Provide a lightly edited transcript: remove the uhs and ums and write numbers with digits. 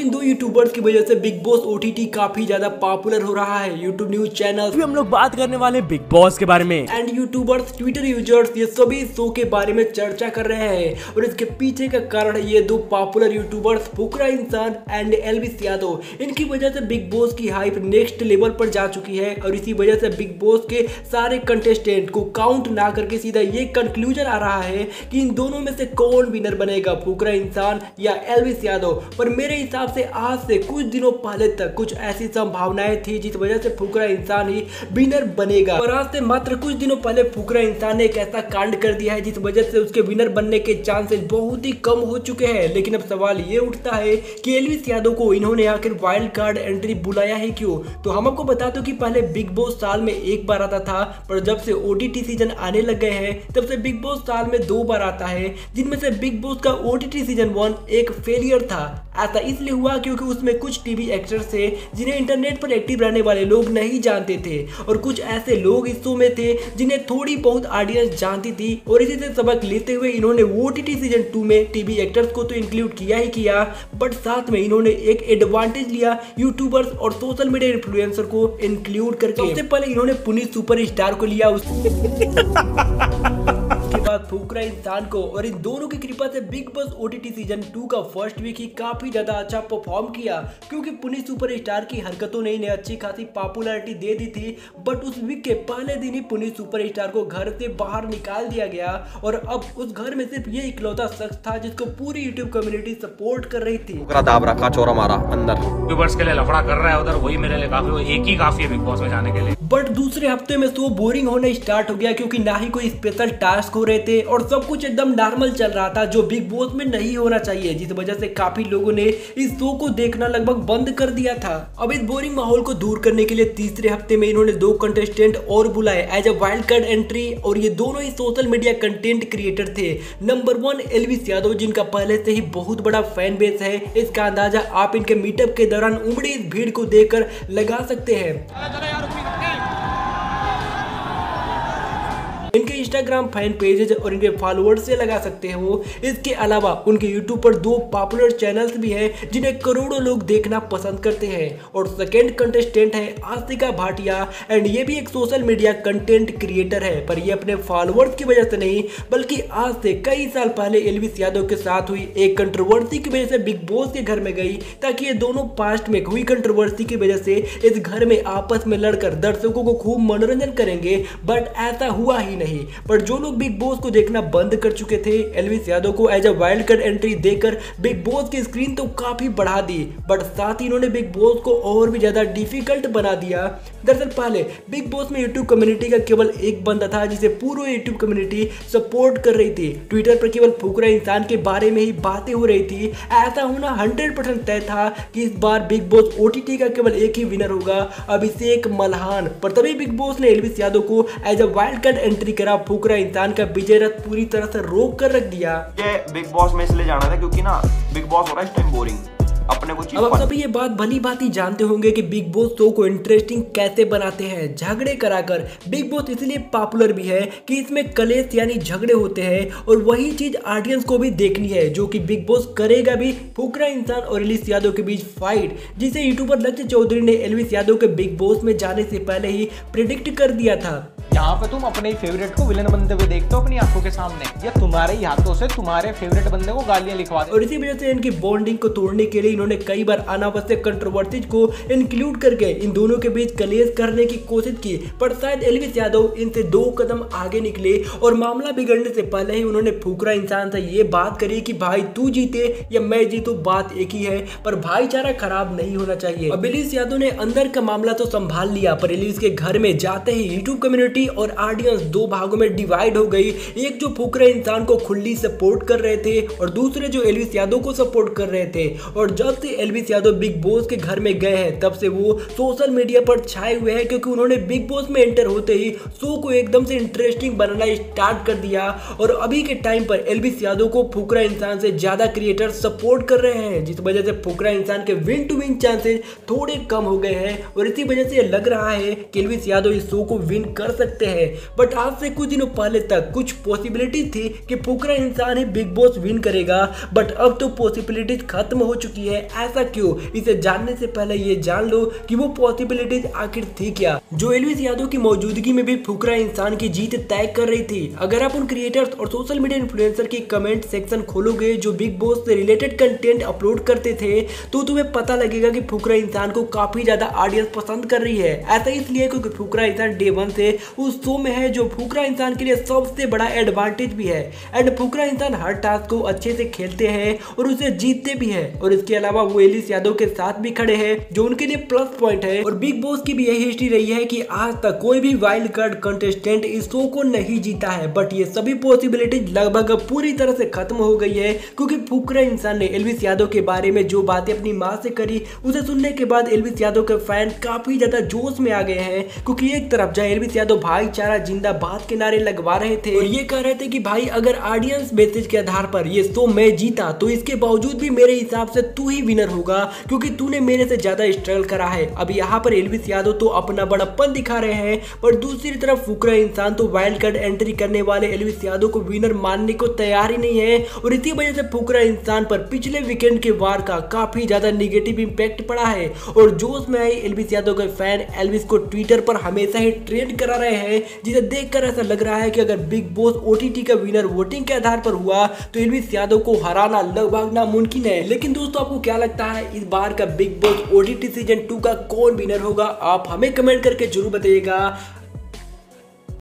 इन दो यूट्यूबर्स की वजह से बिग बॉस ओटीटी काफी ज्यादा पॉपुलर हो रहा है। यूट्यूब न्यूज चैनल भी हम लोग बात करने वाले बिग बॉस के बारे में एंड यूट्यूबर्स, ट्विटर यूजर्स, ये सभी शो के बारे में चर्चा कर रहे हैं। और इसके पीछे का कारण है ये दो पॉपुलर यूट्यूबर्स फुकरा इंसान एंड एल्विस यादव। इनकी वजह से बिग बॉस की हाइप नेक्स्ट लेवल पर जा चुकी है और इसी वजह से बिग बॉस के सारे कंटेस्टेंट को काउंट ना करके सीधा ये कंक्लूजन आ रहा है कि इन दोनों में से कौन विनर बनेगा, फुकरा इंसान या एल्विस यादव। पर मेरे हिसाब से आज से कुछ दिनों पहले तक कुछ ऐसी संभावनाएं थी जिस वजह से फुकरा इंसान ही विनर बनेगा। और आज से मात्र कुछ दिनों पहले फुकरा इंसान ने एक ऐसा कांड कर दिया है जिस वजह से उसके विनर बनने के चांसेस बहुत ही कम हो चुके हैं। लेकिन अब सवाल ये उठता है कि एल्विस यादव को इन्होंने आखिर वाइल्ड कार्ड एंट्री बुलाया है क्यों? तो हम आपको बता दो कि पहले बिग बॉस साल में एक बार आता था, पर जब से ओटीटी सीजन आने लग गए हैं तब से बिग बॉस साल में 2 बार आता है, जिनमें से बिग बॉस का ओटीटी सीजन 1 एक फेलियर था। ऐसा इसलिए हुआ क्योंकि उसमें कुछ टीवी एक्टर्स थे जिन्हें इंटरनेट पर एक्टिव रहने वाले लोग नहीं जानते थे और कुछ ऐसे लोग इस शो में थे जिन्हें थोड़ी बहुत ऑडियंस जानती थी। और इसी से सबक लेते हुए इन्होंने ओटीटी सीजन 2 में टीवी एक्टर्स को तो इंक्लूड किया ही किया, बट साथ में इन्होंने एक एडवांटेज लिया यूट्यूबर्स और सोशल मीडिया इन्फ्लुएंसर को इंक्लूड करके। सबसे पहले इन्होंने पुनीत सुपरस्टार को लिया, उसके बाद फुकरा इंसान को, और इन दोनों की कृपा से बिग बॉस ओटीटी सीजन 2 का फर्स्ट वीक ही काफी ज्यादा अच्छा परफॉर्म किया क्योंकि पुनीत सुपरस्टार की हरकतों ने इन्हें अच्छी खासी पॉपुलैरिटी दे दी थी। बट उस वीक के पहले दिन ही पुनीत सुपरस्टार को घर से बाहर निकाल दिया गया और अब उस घर में सिर्फ ये इकलौता शख्स था जिसको पूरी यूट्यूब कम्युनिटी सपोर्ट कर रही थी। दाब रखा चोरा मारा अंदर यूट्यूबर्स के लिए लफड़ा कर रहा है उधर, वही मेरे लिए काफी, एक ही काफी है बिग बॉस में जाने के लिए। बट दूसरे हफ्ते में शो बोरिंग होने स्टार्ट हो गया क्योंकि ना ही कोई स्पेशल टास्क हो रहे थे और सब कुछ एकदम नॉर्मल चल रहा था जो बिग बॉस में नहीं होना चाहिए, जिस वजह से काफी लोगों ने इस शो को देखना लगभग बंद कर दिया था। अब इस बोरिंग माहौल को दूर करने के लिए तीसरे हफ्ते में इन्होंने 2 कंटेस्टेंट और बुलाए as a wild card entry और ये दोनों ही सोशल मीडिया कंटेंट क्रिएटर थे। नंबर 1 एल्विस यादव, जिनका पहले से ही बहुत बड़ा फैन बेस है। इसका अंदाजा आप इनके मीटअप के दौरान उमड़ी इस भीड़ को देखकर लगा सकते हैं। इनके इंस्टाग्राम फैन पेजेज और इनके फॉलोअर्स से लगा सकते हैं वो। इसके अलावा उनके यूट्यूब पर 2 पॉपुलर चैनल्स भी हैं जिन्हें करोड़ों लोग देखना पसंद करते हैं। और सेकेंड कंटेस्टेंट है आशिका भाटिया एंड ये भी एक सोशल मीडिया कंटेंट क्रिएटर है, पर ये अपने फॉलोअर्स की वजह से नहीं बल्कि आज से कई साल पहले एल्विस यादव के साथ हुई एक कंट्रोवर्सी की वजह से बिग बॉस के घर में गई ताकि ये दोनों पास्ट में हुई कंट्रोवर्सी की वजह से इस घर में आपस में लड़कर दर्शकों को खूब मनोरंजन करेंगे। बट ऐसा हुआ ही नहीं। पर जो लोग बिग बॉस को देखना बंद कर चुके थे, एल्विस यादव को as a wild card entry देकर बिग बॉस की स्क्रीन तो काफी बढ़ा दी, बट साथ ही इन्होंने बिग बॉस को और भी ज्यादा डिफिकल्ट बना दिया। दरअसल पहले बिग बॉस में यूट्यूब कम्युनिटी का केवल एक बंदा था जिसे पूरी यूट्यूब कम्युनिटी सपोर्ट कर रही थी। ट्विटर पर केवल फुकरा इंसान के बारे में ही बातें हो रही थी। ऐसा होना 100% तय था कि इस बार बिग बॉस ओटीटी का केवल एक ही विनर होगा, अभिषेक मल्हान। पर तभी बिग बॉस ने एल्विस यादव को as a wild card entry करा। फुकरा इंसान का विजय रथ पूरी तरह से रोक कर रख दिया। ये बिग बॉस में इसलिए जाना था क्योंकि ना बिग बॉस हो रहा है इस टाइम बोरिंग। अपने को अब आप सभी ये बात भली भांति जानते होंगे कि बिग बॉस शो को इंटरेस्टिंग कैसे बनाते हैं, झगड़े कराकर। बिग बॉस इसलिए पॉपुलर भी है कि इसमें कलेश यानी झगड़े होते हैं और वही चीज ऑडियंस को भी देखनी है जो कि बिग बॉस करेगा भी। फुकरा इंसान और एल्विस यादव के बीच फाइट, जिसे यूट्यूबर लक्ष्य चौधरी ने एल्विस यादव के बिग बॉस में जाने से पहले ही प्रेडिक्ट कर दिया था। यहाँ पे तुम अपने फेवरेट को विलन बनते हुए देखते हो अपनी आंखों के सामने, या तुम्हारे ही हाथों से तुम्हारे फेवरेट बंदे को गालियां लिखवा दे। और इसी वजह से इनकी बॉन्डिंग को तोड़ने के लिए इन्होंने कई बार अनावश्यक कंट्रोवर्सीज को इंक्लूड करके इन दोनों के बीच कलेश करने की कोशिश की, पर शायद एल्विस यादव इनसे 2 कदम आगे निकले और मामला बिगड़ने से पहले ही उन्होंने फुकरा इंसान से ये बात करी कि भाई तू जीते या मैं जीतूं, बात एक ही है, पर भाईचारा खराब नहीं होना चाहिए। अब एल्विस यादव ने अंदर का मामला तो संभाल लिया, पर एल्विस के घर में जाते ही यूट्यूब कम्युनिटी और ऑडियंस 2 भागों में डिवाइड हो गई। एक जो फुकरा इंसान को खुली सपोर्ट कर रहे थे और दूसरे जो एल्विस यादव को सपोर्ट कर रहे थे। और जब से एल्विस यादव बिग बॉस के घर में गए हैं तब से वो सोशल मीडिया पर छाए हुए हैं क्योंकि उन्होंने बिग बॉस में एंटर होते ही शो को एकदम से इंटरेस्टिंग बनाना स्टार्ट कर दिया। और अभी के टाइम पर एल्विस यादव को फुकरा इंसान से ज्यादा क्रिएटर सपोर्ट कर रहे हैं, जिस वजह से फुकरा इंसान के विन टू विन चांसेस थोड़े कम हो गए हैं। और इसी वजह से लग रहा है कि एल्विस यादव इस शो को विन कर सकते सकते हैं। बट आज से कुछ दिनों पहले तक कुछ पॉसिबिलिटी थी कि फुकरा इंसान ही बिग बॉस विन करेगा, बट अब तो पॉसिबिलिटीज खत्म हो चुकी है। ऐसा क्यों? इसे जानने से पहले ये जान लो कि वो पॉसिबिलिटीज आखिर थी क्या जो एल्विस यादव की मौजूदगी में भी फुकरा इंसान की जीत तय कर रही थी। अगर आप उन क्रिएटर्स और सोशल मीडिया इन्फ्लुएंसर की कमेंट सेक्शन खोलोगे जो बिग बॉस से रिलेटेड कंटेंट अपलोड करते थे, तो तुम्हें पता लगेगा कि फुकरा इंसान को काफी ज्यादा ऑडियंस पसंद कर रही है। ऐसा इसलिए क्योंकि फुकरा इंसान डे 1 से उस शो में है, जो फुकरा इंसान के लिए सबसे बड़ा एडवांटेज भी है। एंड फुकरा इंसान हर टास्क को अच्छे से खेलते हैं और उसे जीतते भी है, और इसके अलावा वो एल्विस यादव के साथ भी खड़े हैं जो उनके लिए प्लस पॉइंट है। और बिग बॉस की भी यही हिस्ट्री रही है कि आज तक कोई भी वाइल्ड कार्ड कंटेस्टेंट इस शो को नहीं जीता है। बट ये सभी पॉसिबिलिटीज लगभग पूरी तरह से खत्म हो गई है, क्योंकि फुकरा इंसान ने एल्विस यादव के बारे में जो बातें अपनी माँ से करी, उसे सुनने के बाद एल्विस यादव के फैन काफी ज्यादा जोश में आ गए हैं। क्योंकि एक तरफ जहाँ एल्विस यादव भाईचारा जिंदाबाद के नारे लगवा रहे थे और ये कह रहे थे कि भाई अगर ऑडियंस मैसेज के आधार पर ये शो मैं जीता तो इसके बावजूद भी मेरे हिसाब से तू ही विनर होगा, क्योंकि तूने मेरे से ज्यादा स्ट्रगल करा है। अब यहाँ पर एल्विस यादव तो अपना बड़प्पन दिखा रहे हैं, पर दूसरी तरफ फुकरा इंसान तो वाइल्ड कार्ड एंट्री करने वाले एल्विस यादव को विनर मानने को तैयार ही नहीं है। और इसी वजह से फुकरा इंसान पर पिछले वीकेंड के वार का काफी ज्यादा निगेटिव इंपैक्ट पड़ा है। और जोश में आई एल्विस यादव के फैन एल्विस को ट्विटर पर हमेशा ही ट्रेंड करा रहे हैं, जिसे देखकर ऐसा लग रहा है कि अगर बिग बॉस ओटीटी का विनर वोटिंग के आधार पर हुआ तो एल्विस यादव को हराना लगभग नामुमकिन है। लेकिन दोस्तों, आपको क्या लगता है इस बार का बिग बॉस ओटीटी सीजन 2 का कौन विनर होगा? आप हमें कमेंट करके जरूर बताइएगा।